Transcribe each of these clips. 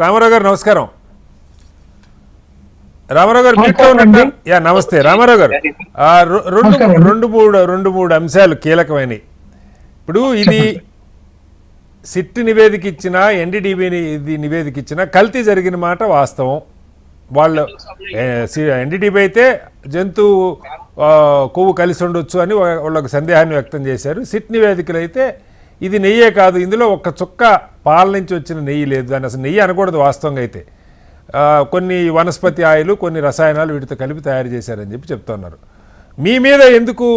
రామారావు గారు నమస్కారం. రామారావు గారు మీట్లో ఉన్నట్టు నమస్తే రామారావు గారు. రెండు మూడు అంశాలు కీలకమైనవి. ఇప్పుడు ఇది సిట్ నివేదిక ఇచ్చిన ఎన్డీటీవీ నివేదిక ఇచ్చిన కల్తీ జరిగిన మాట వాస్తవం. వాళ్ళు ఎన్డీటీవీ అయితే జంతువు కొవ్వు కలిసి ఉండొచ్చు అని వాళ్ళకు సందేహాన్ని వ్యక్తం చేశారు. సిట్ నివేదికలు అయితే ఇది నెయ్యే కాదు, ఇందులో ఒక్క చుక్క పాల నుంచి వచ్చిన నెయ్యి లేదు, దాన్ని అసలు నెయ్యి అనకూడదు వాస్తవంగా అయితే, కొన్ని వనస్పతి ఆయిల్ కొన్ని రసాయనాలు వీటితో కలిపి తయారు చేశారని చెప్పి చెప్తున్నారు. మీ మీద ఎందుకు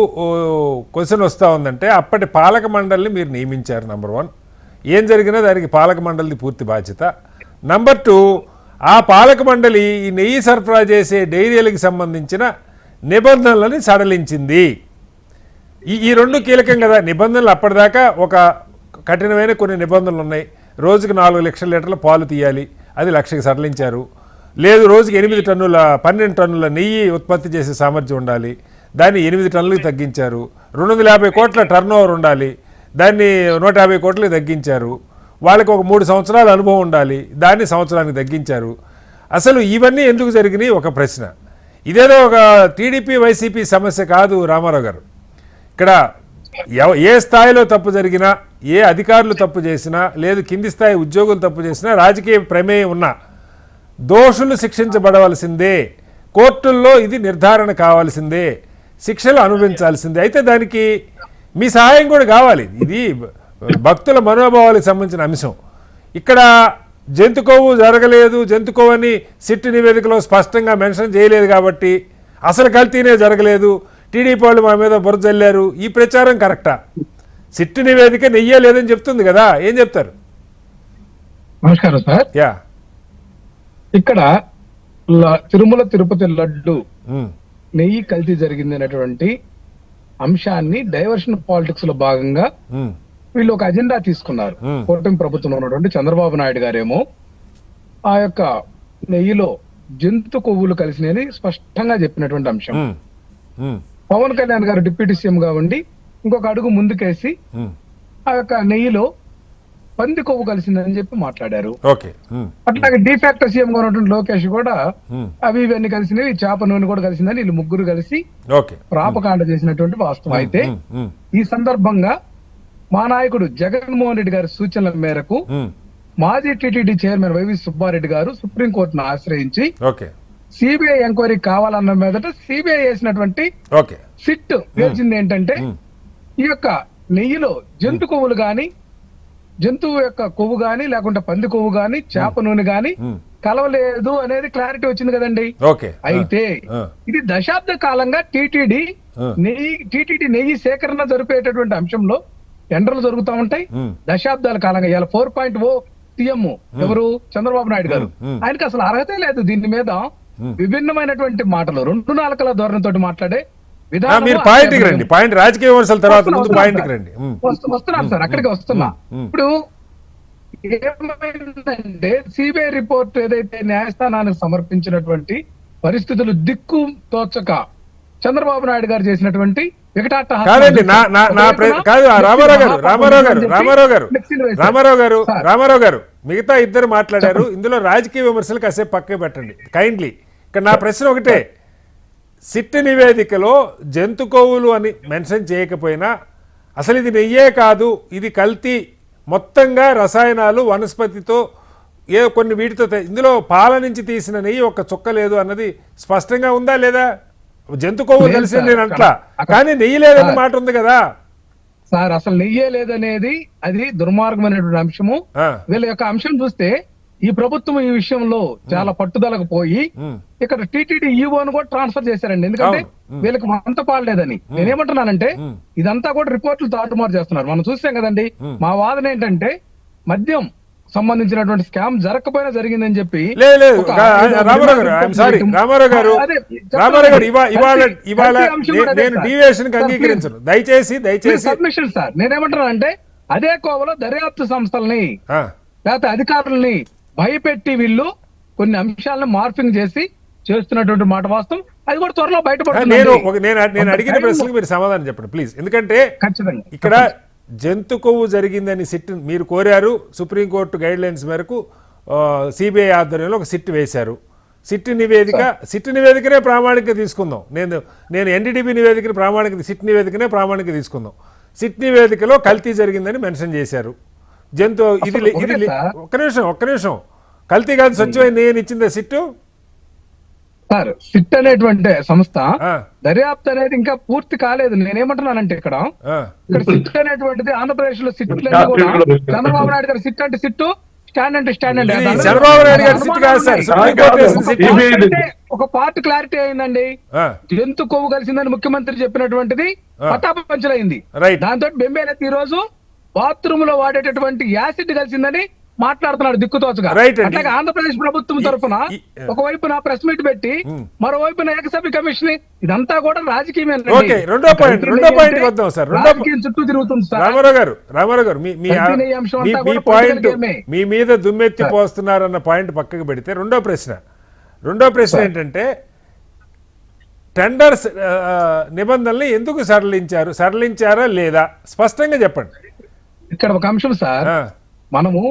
క్వశ్చన్ వస్తూ ఉందంటే అప్పటి పాలక మండలిని మీరు నియమించారు. నంబర్ 1, ఏం జరిగినా దానికి పాలక మండలిది పూర్తి బాధ్యత. నంబర్ 2, ఆ పాలక మండలి ఈ నెయ్యి సరఫరా చేసే డైరీలకు సంబంధించిన నిబంధనలని సడలించింది. ఈ రెండు కీలకం కదా. నిబంధనలు అప్పటిదాకా ఒక కఠినమైన కొన్ని నిబంధనలు ఉన్నాయి. రోజుకి 4 లక్షల లీటర్ల పాలు తీయాలి, అది 1 లక్షకి సడలించారు. లేదు, రోజుకి 12 టన్నుల నెయ్యి ఉత్పత్తి చేసే సామర్థ్యం ఉండాలి, దాన్ని 8 టన్నులకు తగ్గించారు. 250 కోట్ల టర్న్ ఓవర్ ఉండాలి, దాన్ని 150 కోట్లకి తగ్గించారు. వాళ్ళకి ఒక 3 సంవత్సరాల అనుభవం ఉండాలి, దాన్ని సంవత్సరానికి తగ్గించారు. అసలు ఇవన్నీ ఎందుకు జరిగినాయి ఒక ప్రశ్న. ఇదేదో ఒక టీడీపీ వైసీపీ సమస్య కాదు రామారావు గారు. ఇక్కడ ఏ స్థాయిలో తప్పు జరిగినా, ఏ అధికారులు తప్పు చేసినా, లేదు కింది స్థాయి ఉద్యోగులు తప్పు చేసినా, రాజకీయ ప్రమేయం ఉన్న దోషులు శిక్షించబడవలసిందే. కోర్టుల్లో ఇది నిర్ధారణ కావాల్సిందే, శిక్షలు అనుభవించాల్సిందే. అయితే దానికి మీ సహాయం కూడా కావాలి. ఇది భక్తుల మనోభావాలకు సంబంధించిన అంశం. ఇక్కడ జంతుకోవు జరగలేదు, జంతుకోవు అని సిట్ నివేదికలో స్పష్టంగా మెన్షన్ చేయలేదు కాబట్టి అసలు కల్తీనే జరగలేదు, టీడీపీ వాళ్ళు మా మీద బురద జల్లారు, ఈ ప్రచారం కరెక్టా? సిట్ నివేదిక నెయ్యే లేదని చెప్తుంది కదా, ఏం చెప్తారు? నమస్కారం సార్. ఇక్కడ తిరుమల తిరుపతి లడ్డు నెయ్యి కల్తీ జరిగింది అనేటువంటి అంశాన్ని డైవర్షన్ పాలిటిక్స్ లో భాగంగా వీళ్ళు ఒక అజెండా తీసుకున్నారు. కూటమి ప్రభుత్వంలో ఉన్నటువంటి చంద్రబాబు నాయుడు గారేమో ఆ యొక్క నెయ్యిలో జంతు కొవ్వులు కలిసినని స్పష్టంగా చెప్పినటువంటి అంశం. పవన్ కళ్యాణ్ గారు డిప్యూటీ సీఎం గా ఉండి ఇంకొక అడుగు ముందుకేసి ఆ యొక్క నెయ్యిలో పంది కొవ్వు కలిసిందని చెప్పి మాట్లాడారు. అట్లాగే డిఫాక్టో సీఎం గా ఉన్నటువంటి లోకేష్ కూడా అవి ఇవన్నీ కలిసినవి, చేప నూనె కూడా కలిసిందని వీళ్ళు ముగ్గురు కలిసి ప్రాపకాండ చేసినటువంటి వాస్తవం. అయితే ఈ సందర్భంగా మా నాయకుడు జగన్మోహన్ రెడ్డి గారి సూచనల మేరకు మాజీ టీటీడీ చైర్మన్ వైవి సుబ్బారెడ్డి గారు సుప్రీంకోర్టును ఆశ్రయించి సిబిఐ ఎంక్వైరీ కావాలన్న మీదట సిబిఐ వేసినటువంటి సిట్ వేసింది ఏంటంటే ఈ యొక్క నెయ్యిలో జంతు కొవ్వులు గాని, జంతువు యొక్క కొవ్వు గాని, లేకుంటే పంది కొవ్వు గాని, చేప నూనె గాని కలవలేదు అనేది క్లారిటీ వచ్చింది కదండి. అయితే ఇది దశాబ్ద కాలంగా టీటీడీ నెయ్యి సేకరణ జరిపేటటువంటి అంశంలో టెండర్లు జరుగుతూ ఉంటాయి. దశాబ్దాల కాలంగా ఇవాళ 4.0 టీఎం ఎవరు చంద్రబాబు నాయుడు గారు, ఆయనకి అసలు అర్హతే లేదు. దీని మీద విభిన్నమైనటువంటి మాటలు, 2 నాలుకల ధోరణితో మాట్లాడే విధానం. వస్తున్నాను సార్, అక్కడికి వస్తున్నా. ఇప్పుడు ఏమైందంటే సిబిఐ రిపోర్ట్ ఏదైతే న్యాయస్థానానికి సమర్పించినటువంటి పరిస్థితులు దిక్కు తోచక చంద్రబాబు నాయుడు గారు చేసినటువంటి రామారావు గారు మిగతా ఇద్దరు మాట్లాడారు, ఇందులో రాజకీయ విమర్శలు కాసేపు పక్కే పెట్టండి కైండ్లీ. ఇక్కడ నా ప్రశ్న ఒకటే, సిట్ నివేదికలో జంతు కొవ్వులు అని మెన్షన్ చేయకపోయినా అసలు ఇది నెయ్యే కాదు, ఇది కల్తీ, మొత్తంగా రసాయనాలు వనస్పతితో కొన్ని వీటితో, ఇందులో పాల నుంచి తీసిన నెయ్యి ఒక్క చుక్క లేదు అన్నది స్పష్టంగా ఉందా లేదా? జంతు కొవ్వు కలిసి నేను అట్లా, కానీ నెయ్యి లేదని మాట ఉంది కదా సార్. అసలు నెయ్యే లేదనేది అది దుర్మార్గమైనటువంటి అంశము. వీళ్ళ యొక్క అంశం చూస్తే ఈ ప్రభుత్వం ఈ విషయంలో చాలా పట్టుదలకు పోయి ఇక్కడ టీటీడీ ఈవోను కూడా ట్రాన్స్ఫర్ చేశారండి. ఎందుకంటే వీళ్ళకి అంత పాడలేదని. నేనేమంటున్నానంటే ఇదంతా కూడా రిపోర్టులు తారుమారు చేస్తున్నారు. మనం చూసాం కదండి. మా వాదన ఏంటంటే మద్యం సంబంధించినటువంటి స్కామ్ జరగకపోయినా జరిగిందని చెప్పి సబ్మిషన్ సార్. నేనేమంటున్నానంటే అదే కోవలో దర్యాప్తు సంస్థల్ని లేకపోతే అధికారుల్ని భయపెట్టి వీళ్ళు కొన్ని అంశాలను మార్పింగ్ చేసి చేస్తున్నటువంటి మాట వాస్తవం. అది కూడా త్వరలో బయటపడుతుంది. నేను అడిగిన ప్రశ్నకు మీరు సమాధానం చెప్పండి ప్లీజ్. ఎందుకంటే ఇక్కడ జంతు కొవ్వు జరిగిందని సిట్ మీరు కోరారు, సుప్రీంకోర్టు గైడ్ లైన్స్ మేరకు సిబిఐ ఆధ్వర్యంలో ఒక సిట్ వేశారు. సిట్ నివేదికనే ప్రామాణికంగా తీసుకుందాం. నేను ఎన్డీడీబీ నివేదికని సిట్ నివేదికనే ప్రామాణికంగా తీసుకుందాం. సిట్ నివేదికలో కల్తీ జరిగిందని మెన్షన్ చేశారు. ఒక్క నిమిషం కల్తీ కాదు, స్వచ్ఛమైన నేను ఇచ్చింది సిట్టు. సార్ సిట్ అనేటువంటి సంస్థ దర్యాప్తు అనేది ఇంకా పూర్తి కాలేదు. నేనేమంటున్నానంటే ఇక్కడ సిట్ అనేటువంటిది ఆంధ్రప్రదేశ్ లో సిట్ చంద్రబాబు నాయుడు గారు సిట్ అంటే సిట్టు, స్టాండ్ అంటే స్టాండ్ అంటే చంద్రబాబు నాయుడు గారు సిట్ కాదు సార్. ఒక పార్ట్ క్లారిటీ అయిందండి. జంతు కొవ్వు కలిసిందని ముఖ్యమంత్రి చెప్పినటువంటిది పటాపంచలైంది. దాంతో బెంబేలెత్తి ఈ రోజు బాత్రూమ్ లో వాడేటటువంటి యాసిడ్ కలిసిందని మాట్లాడుతున్నాడు దిక్కుతోచగా. అట్లాగే ఆంధ్రప్రదేశ్ ప్రభుత్వం తరఫున ఒకవైపున ప్రెస్ మీట్ పెట్టి మరోవైపున ఏకసభ్య కమిషన్, ఇదంతా కూడా రాజకీయం చుట్టూ తిరుగుతుంది సార్. రామారావు గారు మీ మీద దుమ్మెత్తి పోస్తున్నారన్న పాయింట్ పక్కకు పెడితే రెండో ప్రశ్న ఏంటంటే టెండర్స్ నిబంధనల్ని ఎందుకు సరళించారా లేదా స్పష్టంగా చెప్పండి. ఇక్కడ ఒక అంశం సార్, మనము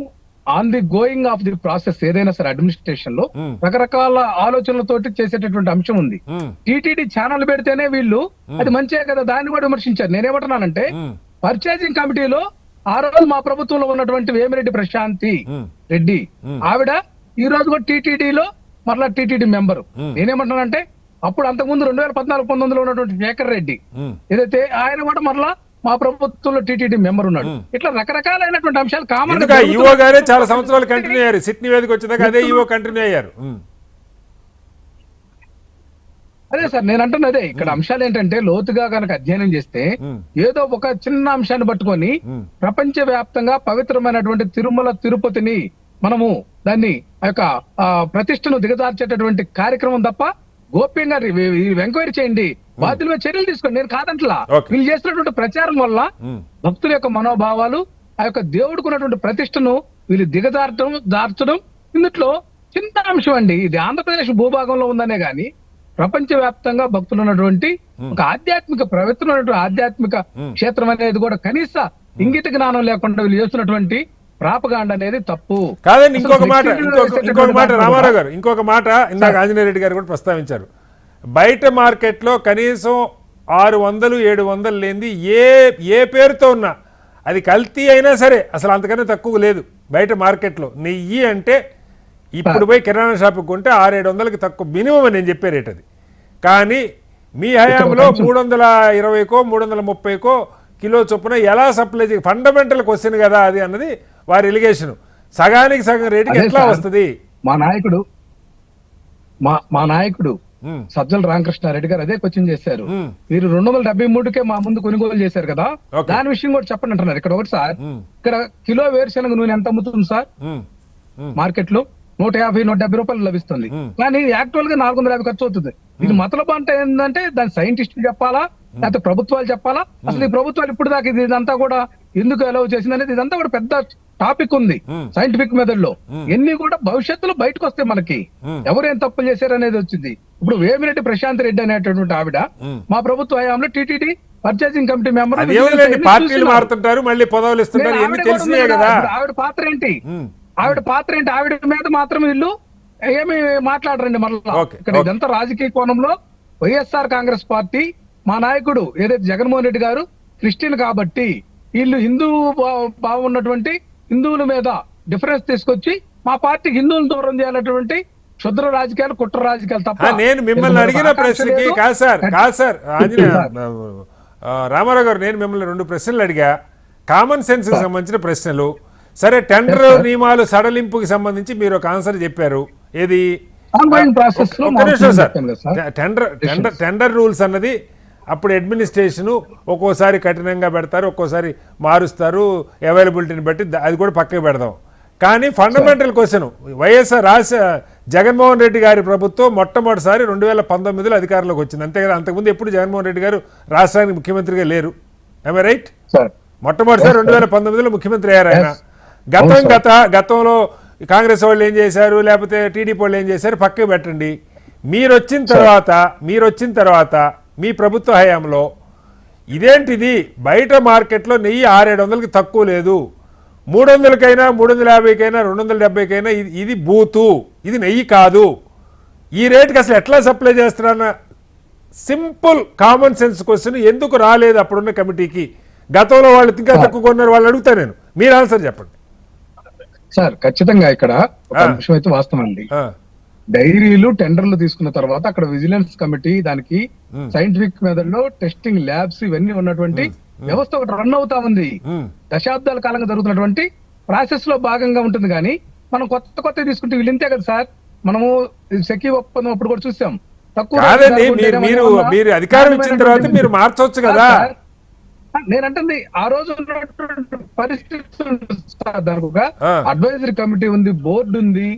on they going of the process ఏదైనా సరే అడ్మినిస్ట్రేషన్ లో రకరకాల ఆలోచనలతోటి చేసేటటువంటి అంశం ఉంది. టీటీడీ ఛానల్ పెడితేనే వీళ్ళు అది మంచిదే కదా, దాన్ని కూడా విమర్శించారు. నేనేమంటున్నానంటే పర్చేసింగ్ కమిటీలో ఆ రోజు మా ప్రభుత్వంలో ఉన్నటువంటి వేమిరెడ్డి ప్రశాంతి రెడ్డి ఆవిడ ఈ రోజు కూడా టీటీడీలో మరలా టీటీడీ మెంబరు. నేనేమంటున్నానంటే అప్పుడు అంతకుముందు 2014-19లో ఉన్నటువంటి శేఖర్ రెడ్డి ఏదైతే ఆయన కూడా మరలా మా ప్రభుత్వంలో టీటీడీ మెంబర్ ఉన్నాడు. ఇట్లా రకరకాలైనటువంటి అంశాలు కామన్. ఈవో గారే చాలా సంవత్సరాలు కంటిన్యూ అయ్యారు. సిట్ నివేదిక వచ్చేదాకా అదే ఈవో కంటిన్యూ అయ్యారు. అదే సార్ నేను అంటున్నదే, ఇక్కడ అంశాలు ఏంటంటే లోతుగా కనుక అధ్యయనం చేస్తే ఏదో ఒక చిన్న అంశాన్ని పట్టుకొని ప్రపంచ వ్యాప్తంగా పవిత్రమైనటువంటి తిరుమల తిరుపతిని మనము దాన్ని ఆ యొక్క ప్రతిష్టను దిగజార్చేటటువంటి కార్యక్రమం తప్ప గోప్యంగా ఎంక్వైరీ చేయండి, బాధ్యుల చర్యలు తీసుకోండి. నేను కాదంటలా, వీళ్ళు చేసినటువంటి ప్రచారం వల్ల భక్తుల యొక్క మనోభావాలు, ఆ యొక్క దేవుడికి ఉన్నటువంటి ప్రతిష్టను వీళ్ళు దార్చడం ఇందులో చిన్న అంశం అండి. ఇది ఆంధ్రప్రదేశ్ భూభాగంలో ఉందనే గాని ప్రపంచ వ్యాప్తంగా భక్తులు ఉన్నటువంటి ఒక పవిత్రమైనటువంటి ఆధ్యాత్మిక క్షేత్రం అనేది కూడా కనీస ఇంగిత జ్ఞానం లేకుండా వీళ్ళు చేస్తున్నటువంటి ప్రాపగాండ అనేది తప్పు కాదండి. ఇంకొక మాట రామారావు గారు, ఇంకొక మాట ఇందాక ఆంజనేయ రెడ్డి గారు కూడా ప్రస్తావించారు. బయట మార్కెట్లో కనీసం 600-700 లేనిది ఏ పేరుతో ఉన్నా అది కల్తీ అయినా సరే అసలు అంతకన్నా తక్కువ లేదు బయట మార్కెట్లో. నెయ్యి అంటే ఇప్పుడు పోయి కిరాణా షాపుకి కొంటే 600-700కి తక్కువ మినిమం అని నేను చెప్పే రేట్ అది. కానీ మీ హయాంలో 320కో 330కో కిలో చొప్పున ఎలా సప్లై చేయ ఫండమెంటల్ క్వశ్చన్ కదా అది అన్నది వారి ఎలిగేషన్. సగానికి సగం రేటుకి ఎట్లా వస్తుంది? మా నాయకుడు సజ్జల రామకృష్ణారెడ్డి గారు అదే క్వశ్చన్ చేశారు. మీరు 273కే మా ముందు కొనుగోలు చేశారు కదా, దాని విషయం కూడా చెప్పండి అంటున్నారు. ఇక్కడ ఒకటి సార్, ఇక్కడ కిలో వేరుశనగ నూనె ఎంత అమ్ముతుంది సార్ మార్కెట్ లో? 150-170 రూపాయలు లభిస్తుంది. కానీ యాక్చువల్ గా 450 ఖర్చు అవుతుంది. ఇది మతలబు అంటే ఏంటంటే దాని సైంటిస్టులు చెప్పాలా లేకపోతే ప్రభుత్వాలు చెప్పాలా? అసలు ఈ ప్రభుత్వాలు ఇప్పుడు దాకా ఇదంతా కూడా ఎందుకు అలౌ చేసింది అనేది ఇదంతా కూడా పెద్ద టాపిక్ ఉంది సైంటిఫిక్ మెథడ్ లో. ఎన్ని కూడా భవిష్యత్తులో బయటకు వస్తే మనకి ఎవరేం తప్పులు చేశారు అనేది వచ్చింది. ఇప్పుడు వేమిరెడ్డి ప్రశాంత్ రెడ్డి అనేటటువంటి ఆవిడ మా ప్రభుత్వ హయాంలో టీటీడీ పర్చేసింగ్ కమిటీ మెంబర్. ఆవిడ పాత్ర ఏంటి? ఆవిడ మీద మాత్రం వీళ్ళు ఏమి మాట్లాడరండి. మళ్ళా ఇక్కడ ఇదంతా రాజకీయ కోణంలో వైఎస్ఆర్ కాంగ్రెస్ పార్టీ మా నాయకుడు ఏదైతే జగన్మోహన్ రెడ్డి గారు క్రిస్టియన్ కాబట్టి వీళ్ళు హిందూ బాగున్నటువంటి హిందువుల మీద డిఫరెన్స్ తీసుకొచ్చి మా పార్టీకి హిందువులను దూరం చేయాలన్నటువంటి క్షుద్ర రాజకీయాలు, కుట్ర రాజకీయాలు తప్ప. నేను మిమ్మల్ని అడిగిన ప్రశ్నకి కాదు సార్ రామారావు గారు, నేను మిమ్మల్ని 2 ప్రశ్నలు అడిగా, కామన్ సెన్స్ కి సంబంధించిన ప్రశ్నలు. సరే, టెండర్ నియమాలు సడలింపుకి సంబంధించి మీరు ఒక ఆన్సర్ చెప్పారు. ఏది? టెండర్ రూల్స్ అన్నది అప్పుడు అడ్మినిస్ట్రేషన్ ఒక్కోసారి కఠినంగా పెడతారు, ఒక్కోసారి మారుస్తారు అవైలబిలిటీని బట్టి, అది కూడా పక్కకు పెడదాం. కానీ ఫండమెంటల్ క్వశ్చన్, జగన్మోహన్ రెడ్డి గారి ప్రభుత్వం మొట్టమొదటిసారి 2019లో అధికారంలోకి వచ్చింది, అంతే కదా? అంతకుముందు ఎప్పుడు జగన్మోహన్ రెడ్డి గారు రాష్ట్రానికి ముఖ్యమంత్రిగా లేరు. I right? మొట్టమొదటిసారి 2019లో ముఖ్యమంత్రి అయ్యారు ఆయన. గతంలో కాంగ్రెస్ వాళ్ళు ఏం చేశారు, లేకపోతే టీడీపీ వాళ్ళు ఏం చేశారు పక్కకు పెట్టండి. మీరు వచ్చిన తర్వాత మీ ప్రభుత్వ హయాంలో ఇదేంటిది, బయట మార్కెట్లో నెయ్యి 600-700కి తక్కువ లేదు, 300కైనా 350కైనా 270కైనా ఇది బూతు, ఇది నెయ్యి కాదు, ఈ రేటుకి అసలు ఎట్లా సప్లై చేస్తున్నారన్న సింపుల్ కామన్ సెన్స్ క్వశ్చన్ ఎందుకు రాలేదు అప్పుడున్న కమిటీకి? గతంలో వాళ్ళు ఇంకా తక్కువ కొన్నారు, వాళ్ళు అడుగుతా నేను, మీరు ఆన్సర్ చెప్పండి సార్. ఖచ్చితంగా ఇక్కడ ఒక అంశం అయితే వాస్తవం అండి. డైరీలు టెండర్లు తీసుకున్న తర్వాత అక్కడ విజిలెన్స్ కమిటీ దానికి సైంటిఫిక్ మెథడ్ లో టెస్టింగ్ ల్యాబ్స్ ఇవన్నీ ఉన్నటువంటి వ్యవస్థ ఒకటి రన్ అవుతా ఉంది. దశాబ్దాల కాలంగా జరుగుతున్నటువంటి ప్రాసెస్ లో భాగంగా ఉంటుంది. కానీ మనం కొత్త తీసుకుంటే వీళ్ళు ఇంతే కదా సార్. మనము సెకీ ఒప్పందం అప్పుడు కూడా చూసాం. మీరు అధికారం ఇచ్చిన తర్వాత మీరు మార్చవచ్చు కదా. నేనంటుంది ఆ రోజు ఉన్నటువంటి పరిస్థితి దానికి ఒక అడ్వైజరీ కమిటీ ఉంది, బోర్డు ఉంది,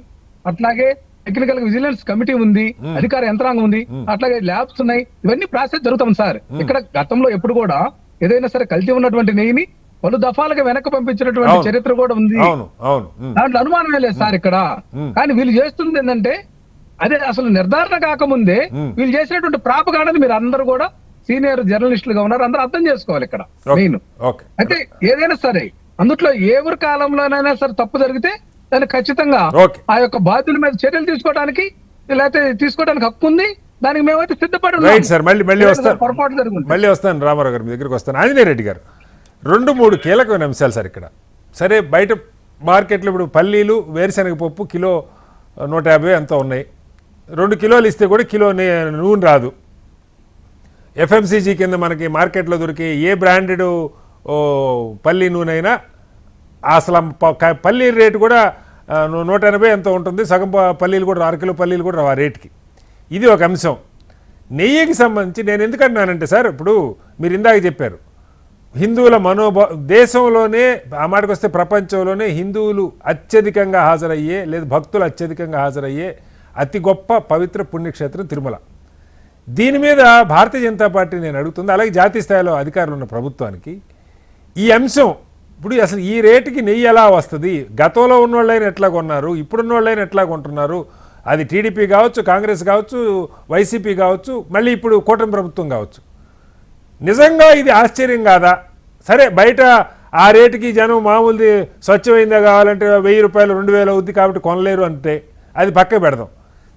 అట్లాగే టెక్నికల్ విజిలెన్స్ కమిటీ ఉంది, అధికార యంత్రాంగం ఉంది, అట్లాగే ల్యాబ్స్ ఉన్నాయి. ఇవన్నీ ప్రాసెస్ జరుగుతాం సార్. ఇక్కడ గతంలో ఎప్పుడు కూడా ఏదైనా సరే కల్తీ ఉన్నటువంటి నెయ్యిని పలు దఫాలుగా వెనక్కి పంపించినటువంటి చరిత్ర కూడా ఉంది. దాంట్లో అనుమానమే లేదు సార్ ఇక్కడ. కానీ వీళ్ళు చేస్తుంది ఏంటంటే అదే అసలు నిర్ధారణ కాకముందే వీళ్ళు చేసినటువంటి ప్రాపగాండని మీరు అందరూ కూడా సీనియర్ జర్నలిస్టులుగా ఉన్నారు, అందరూ అర్థం చేసుకోవాలి ఇక్కడ మెయిన్. అయితే ఏదైనా సరే అందుట్లో ఏ ఊరి కాలంలోనైనా సరే తప్పు జరిగితే దాన్ని ఖచ్చితంగా ఆ యొక్క బాధ్యుల మీద చర్యలు తీసుకోవడానికి లేకపోతే తీసుకోవడానికి హక్కు ఉంది. దానికి మేమైతే సిద్ధపడి పొరపాటు జరుగుతుంది. మళ్ళీ వస్తాను రామారావు గారు, మీ దగ్గరికి వస్తాను. ఆంజనేయ రెడ్డి గారు, 2-3 కీలకమైన అంశాలు సార్ ఇక్కడ. సరే, బయట మార్కెట్లో ఇప్పుడు పల్లీలు, వేరుశనగ పప్పు కిలో 150 ఎంతో ఉన్నాయి. 2 కిలోలు ఇస్తే కూడా కిలో నూనె రాదు. ఎఫ్ఎంసీజీ కింద మనకి మార్కెట్లో దొరికే ఏ బ్రాండెడ్ పల్లీ నూనె అయినా అసలు పల్లీ రేటు కూడా 180 ఎంతో ఉంటుంది. సగం పల్లీలు కూడా 6 కిలో పల్లీలు కూడా ఆ రేటుకి. ఇది ఒక అంశం. నెయ్యికి సంబంధించి నేను ఎందుకంటున్నానంటే సార్, ఇప్పుడు మీరు ఇందాక చెప్పారు హిందువుల దేశంలోనే ఆ మాటకు వస్తే ప్రపంచంలోనే హిందువులు అత్యధికంగా హాజరయ్యే లేదా భక్తులు అత్యధికంగా హాజరయ్యే అతి గొప్ప పవిత్ర పుణ్యక్షేత్రం తిరుమల. దీని మీద భారతీయ జనతా పార్టీ నేను అడుగుతుంది, అలాగే జాతీయ స్థాయిలో అధికారులు ఉన్న ప్రభుత్వానికి ఈ అంశం ఇప్పుడు అసలు ఈ రేటుకి నెయ్యి ఎలా వస్తుంది? గతంలో ఉన్నోళ్ళైనా ఎట్లా కొన్నారు, ఇప్పుడున్న వాళ్ళైనా ఎట్లా కొంటున్నారు? అది టీడీపీ కావచ్చు, కాంగ్రెస్ కావచ్చు, వైసీపీ కావచ్చు, మళ్ళీ ఇప్పుడు కూటమి ప్రభుత్వం కావచ్చు. నిజంగా ఇది ఆశ్చర్యం కాదా? సరే, బయట ఆ రేటుకి జనం మామూలుది స్వచ్ఛమైందా కావాలంటే 1000 రూపాయలు 2000 అవుద్ది కాబట్టి కొనలేరు అంటే అది పక్క పెడదాం.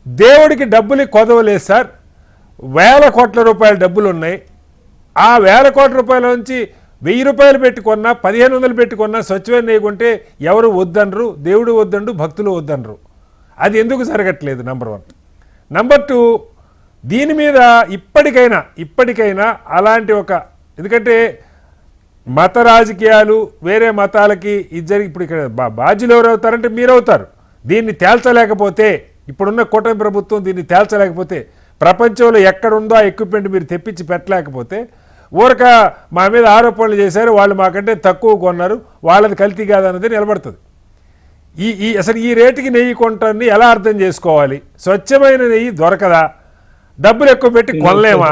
దేవుడికి డబ్బులు కొదవలేదు సార్. 1000 కోట్ల రూపాయల డబ్బులు ఉన్నాయి. ఆ 1000 కోట్ల రూపాయల నుంచి 1000 రూపాయలు పెట్టుకున్నా 1500 పెట్టుకున్నా స్వచ్ఛమైన నెయ్యకుంటే ఎవరు వద్దనరు, దేవుడు వద్దండు, భక్తులు వద్దనరు. అది ఎందుకు జరగట్లేదు? నంబర్ 1. నంబర్ 2, దీని మీద ఇప్పటికైనా అలాంటి ఒక, ఎందుకంటే మత రాజకీయాలు వేరే మతాలకి ఇప్పుడు ఇక్కడ బాధ్యులు ఎవరు అవుతారంటే మీరు అవుతారు. దీన్ని తేల్చలేకపోతే, ఇప్పుడున్న కూటమి ప్రభుత్వం దీన్ని తేల్చలేకపోతే, ప్రపంచంలో ఎక్కడుందో ఆ ఎక్విప్మెంట్ మీరు తెప్పించి పెట్టలేకపోతే, ఊరక మా మీద ఆరోపణలు చేశారు, వాళ్ళు మాకంటే తక్కువ కొన్నారు, వాళ్ళది కల్తీ కాదన్నది నిలబడుతుంది. అసలు ఈ రేటుకి నెయ్యి కొంటాన్ని ఎలా అర్థం చేసుకోవాలి? స్వచ్ఛమైన నెయ్యి దొరకదా? డబ్బులు ఎక్కువ పెట్టి కొనలేమా?